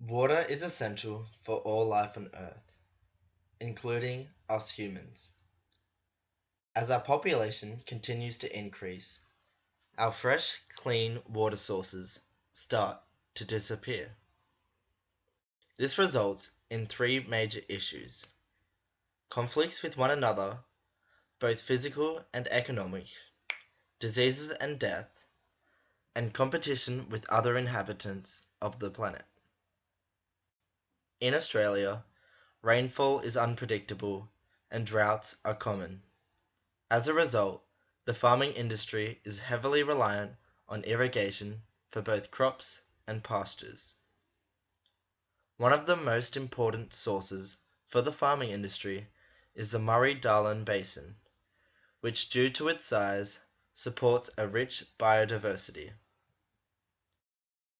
Water is essential for all life on Earth, including us humans. As our population continues to increase, our fresh, clean water sources start to disappear. This results in three major issues: conflicts with one another, both physical and economic, diseases and death, and competition with other inhabitants of the planet. In Australia, rainfall is unpredictable and droughts are common. As a result, the farming industry is heavily reliant on irrigation for both crops and pastures. One of the most important sources for the farming industry is the Murray-Darling Basin, which, due to its size, supports a rich biodiversity.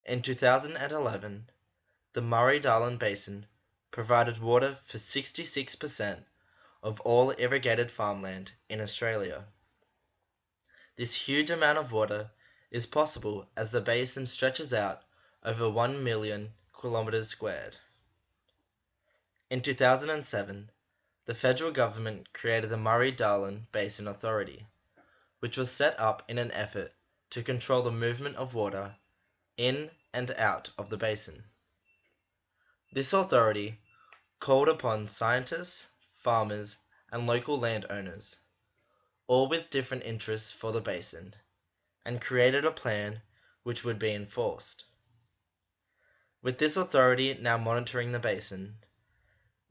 In 2011, the Murray-Darling Basin provided water for 66% of all irrigated farmland in Australia. This huge amount of water is possible as the basin stretches out over 1 million kilometers squared. In 2007, the federal government created the Murray-Darling Basin Authority, which was set up in an effort to control the movement of water in and out of the basin. This authority called upon scientists, farmers, and local landowners, all with different interests for the basin, and created a plan which would be enforced. With this authority now monitoring the basin,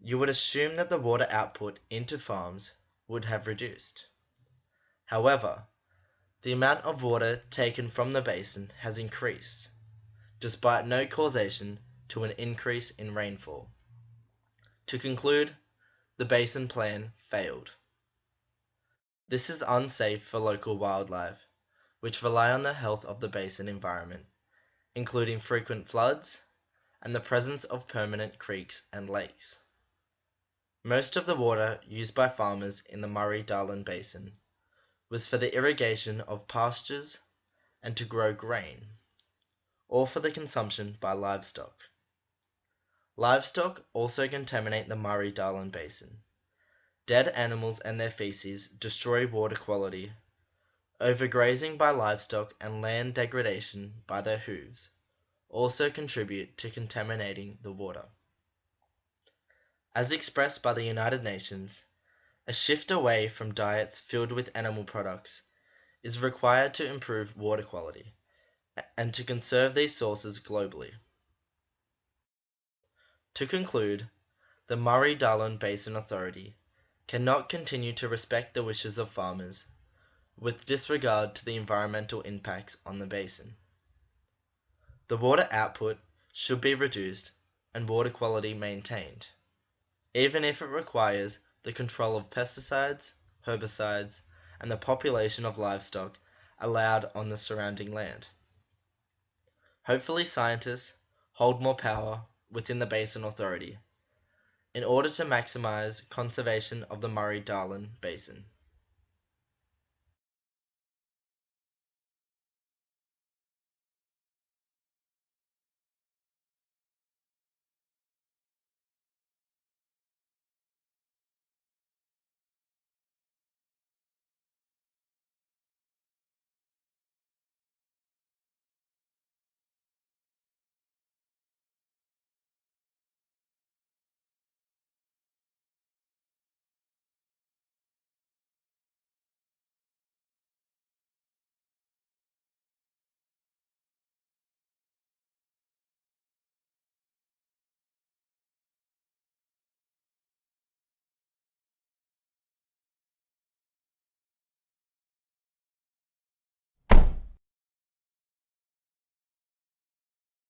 you would assume that the water output into farms would have reduced. However, the amount of water taken from the basin has increased, despite no causation to an increase in rainfall. To conclude, the basin plan failed. This is unsafe for local wildlife, which rely on the health of the basin environment, including frequent floods and the presence of permanent creeks and lakes. Most of the water used by farmers in the Murray-Darling Basin was for the irrigation of pastures and to grow grain, or for the consumption by livestock. Livestock also contaminate the Murray-Darling Basin. Dead animals and their feces destroy water quality. Overgrazing by livestock and land degradation by their hooves also contribute to contaminating the water. As expressed by the United Nations, a shift away from diets filled with animal products is required to improve water quality and to conserve these sources globally. To conclude, the Murray-Darling Basin Authority cannot continue to respect the wishes of farmers with disregard to the environmental impacts on the basin. The water output should be reduced and water quality maintained, even if it requires the control of pesticides, herbicides, and the population of livestock allowed on the surrounding land. Hopefully scientists hold more power within the Basin Authority in order to maximize conservation of the Murray-Darling Basin.